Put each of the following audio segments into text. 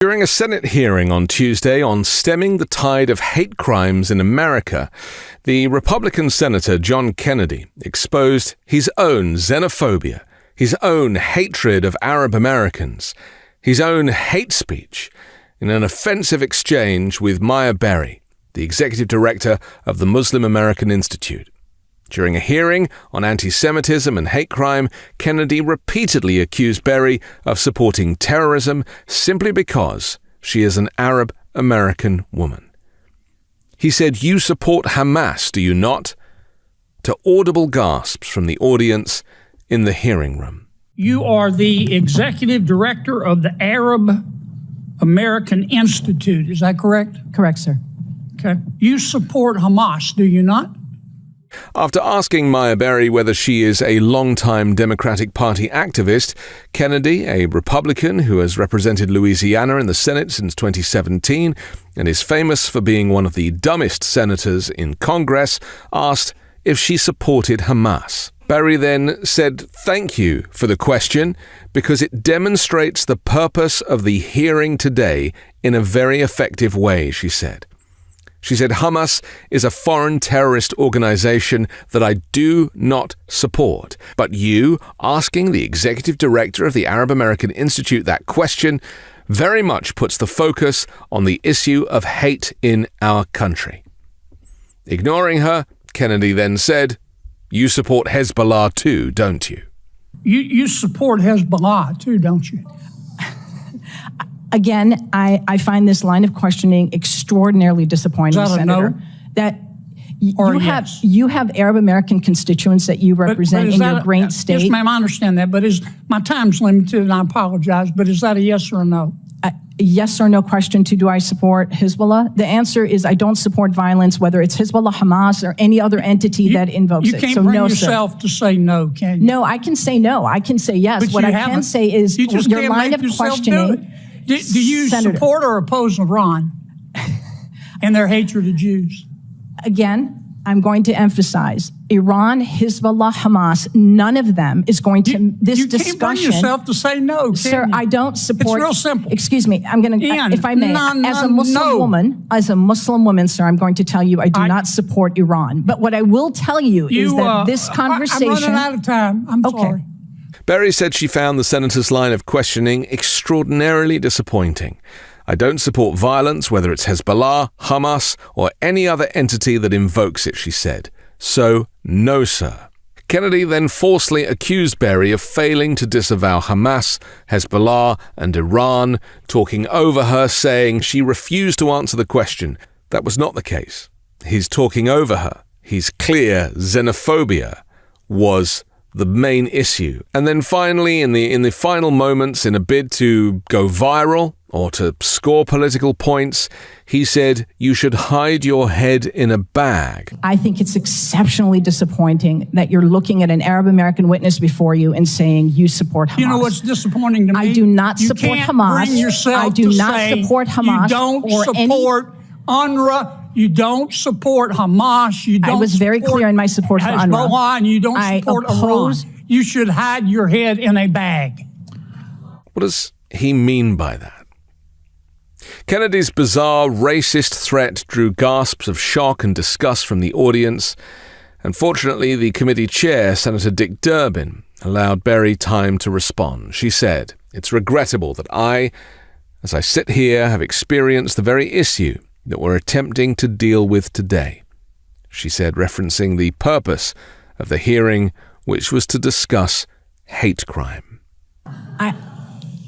During a Senate hearing on Tuesday on stemming the tide of hate crimes in America, the Republican Senator John Kennedy exposed his own xenophobia, his own hatred of Arab Americans, his own hate speech in an offensive exchange with Maya Berry, the executive director of the Muslim American Institute. During a hearing on anti-Semitism and hate crime, Kennedy repeatedly accused Berry of supporting terrorism simply because she is an Arab American woman. He said, "You support Hamas, do you not?" to audible gasps from the audience in the hearing room. You are the executive director of the Arab American Institute, is that correct? Correct, sir. Okay. You support Hamas, do you not? After asking Maya Berry whether she is a longtime Democratic Party activist, Kennedy, a Republican who has represented Louisiana in the Senate since 2017 and is famous for being one of the dumbest senators in Congress, asked if she supported Hamas. Berry then said thank you for the question because it demonstrates the purpose of the hearing today in a very effective way, she said. She said, Hamas is a foreign terrorist organization that I do not support. But you, asking the executive director of the Arab American Institute that question, very much puts the focus on the issue of hate in our country. Ignoring her, Kennedy then said, "You support Hezbollah too, don't you?" You support Hezbollah too, don't you? Again, I find this line of questioning extraordinarily disappointing, Senator. No? That Yes? you have Arab American constituents that you represent in your great state. Yes, ma'am, I understand that, but my time's limited and I apologize, but is that a yes or a no? Yes or no question to do I support Hezbollah? The answer is I don't support violence, whether it's Hezbollah, Hamas, or any other entity that invokes it. You can't so bring no, yourself to say no, can you? No, I can say no. I can say yes. But what I can say is your line of questioning. Do you Senator, support or oppose Iran and their hatred of Jews? Again, I'm going to emphasize Iran, Hezbollah, Hamas, none of them is going to this discussion. You can't bring yourself to say no, can sir, you? I don't support. It's real simple. Excuse me. I'm going to, if I may, as a Muslim woman, sir, I'm going to tell you I do not support Iran. But what I will tell you is that this conversation. I'm running out of time. I'm sorry. Berry said she found the senator's line of questioning extraordinarily disappointing. I don't support violence, whether it's Hezbollah, Hamas, or any other entity that invokes it, she said. So, no, sir. Kennedy then falsely accused Berry of failing to disavow Hamas, Hezbollah, and Iran, talking over her, saying she refused to answer the question. That was not the case. He's talking over her. His clear xenophobia was the main issue. And then finally, in the final moments, in a bid to go viral or to score political points, he said, "You should hide your head in a bag." I think it's exceptionally disappointing that you're looking at an Arab American witness before you and saying you support Hamas. You know what's disappointing to me? I do not support Hamas. I do not support Hamas. You don't support UNRWA. You don't support Hamas. You don't. I was very clear in my support for UNRWA. Hezbollah, and you don't support Iran. You should hide your head in a bag. What does he mean by that? Kennedy's bizarre racist threat drew gasps of shock and disgust from the audience. Unfortunately, the committee chair, Senator Dick Durbin, allowed Berry time to respond. She said, "It's regrettable that I, as I sit here, have experienced the very issue that we're attempting to deal with today," she said, referencing the purpose of the hearing, which was to discuss hate crime.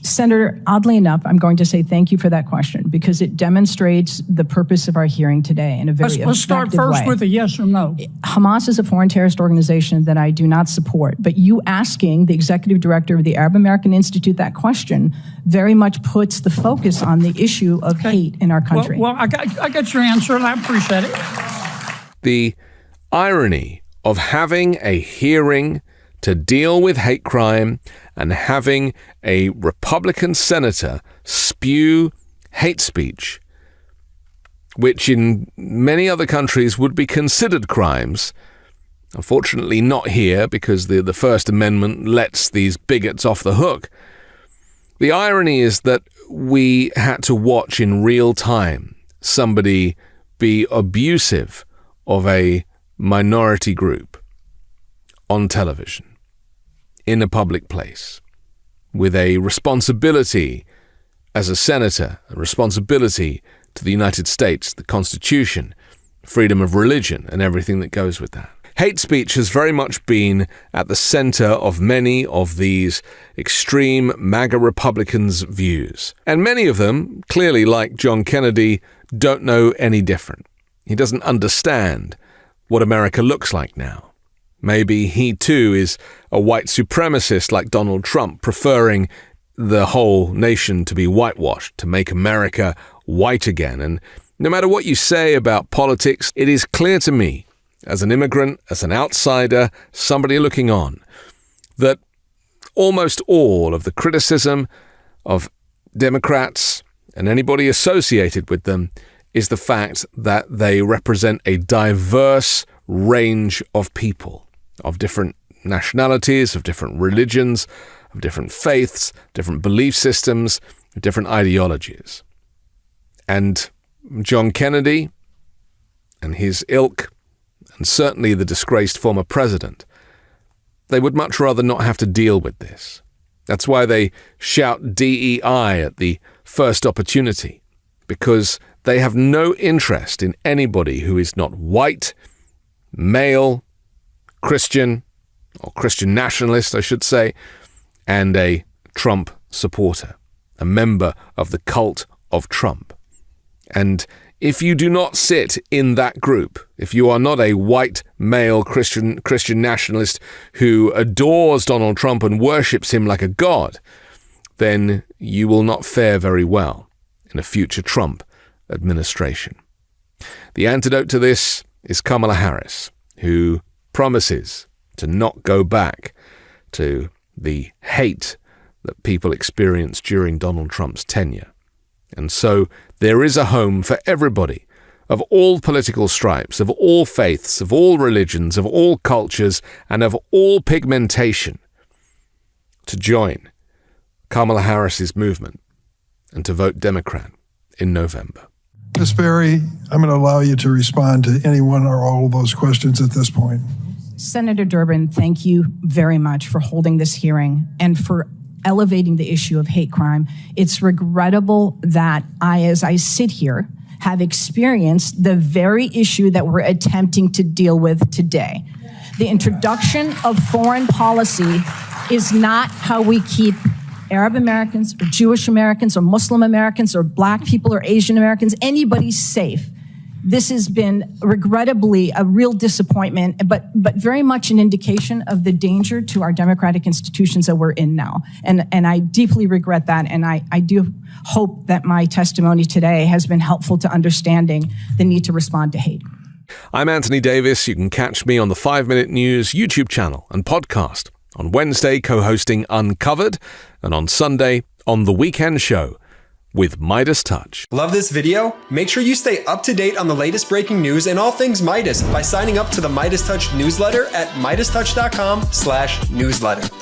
Senator, oddly enough, I'm going to say thank you for that question because it demonstrates the purpose of our hearing today in a very effective way. Let's start first with a yes or no. Hamas is a foreign terrorist organization that I do not support, but you asking the executive director of the Arab American Institute that question very much puts the focus on the issue of hate in our country. Well, I got your answer and I appreciate it. The irony of having a hearing to deal with hate crime and having a Republican senator spew hate speech, which in many other countries would be considered crimes. Unfortunately, not here because the First Amendment lets these bigots off the hook. The irony is that we had to watch in real time somebody be abusive of a minority group on television, in a public place, with a responsibility as a senator, a responsibility to the United States, the Constitution, freedom of religion, and everything that goes with that. Hate speech has very much been at the center of many of these extreme MAGA Republicans' views. And many of them, clearly like John Kennedy, don't know any different. He doesn't understand what America looks like now. Maybe he too is a white supremacist like Donald Trump, preferring the whole nation to be whitewashed, to make America white again. And no matter what you say about politics, it is clear to me, as an immigrant, as an outsider, somebody looking on, that almost all of the criticism of Democrats and anybody associated with them is the fact that they represent a diverse range of people, of different nationalities, of different religions, of different faiths, different belief systems, different ideologies. And John Kennedy and his ilk, and certainly the disgraced former president, they would much rather not have to deal with this. That's why they shout DEI at the first opportunity, because they have no interest in anybody who is not white, male, Christian, or Christian nationalist, I should say, and a Trump supporter, a member of the cult of Trump. And if you do not sit in that group, if you are not a white, male, Christian nationalist who adores Donald Trump and worships him like a god, then you will not fare very well in a future Trump administration. The antidote to this is Kamala Harris, who promises to not go back to the hate that people experienced during Donald Trump's tenure. And so there is a home for everybody, of all political stripes, of all faiths, of all religions, of all cultures, and of all pigmentation, to join Kamala Harris's movement and to vote Democrat in November. Ms. Berry, I'm going to allow you to respond to any one or all of those questions at this point. Senator Durbin, thank you very much for holding this hearing and for elevating the issue of hate crime. It's regrettable that as I sit here, have experienced the very issue that we're attempting to deal with today. The introduction of foreign policy is not how we keep Arab Americans or Jewish Americans or Muslim Americans or Black people or Asian Americans, anybody safe. This has been regrettably a real disappointment, but very much an indication of the danger to our democratic institutions that we're in now. And I deeply regret that, and I do hope that my testimony today has been helpful to understanding the need to respond to hate. I'm Anthony Davis. You can catch me on the 5 Minute News YouTube channel and podcast, on Wednesday co-hosting Uncovered, and on Sunday on The Weekend Show with MeidasTouch. Love this video? Make sure you stay up to date on the latest breaking news and all things Meidas by signing up to the MeidasTouch newsletter at MeidasTouch.com/newsletter.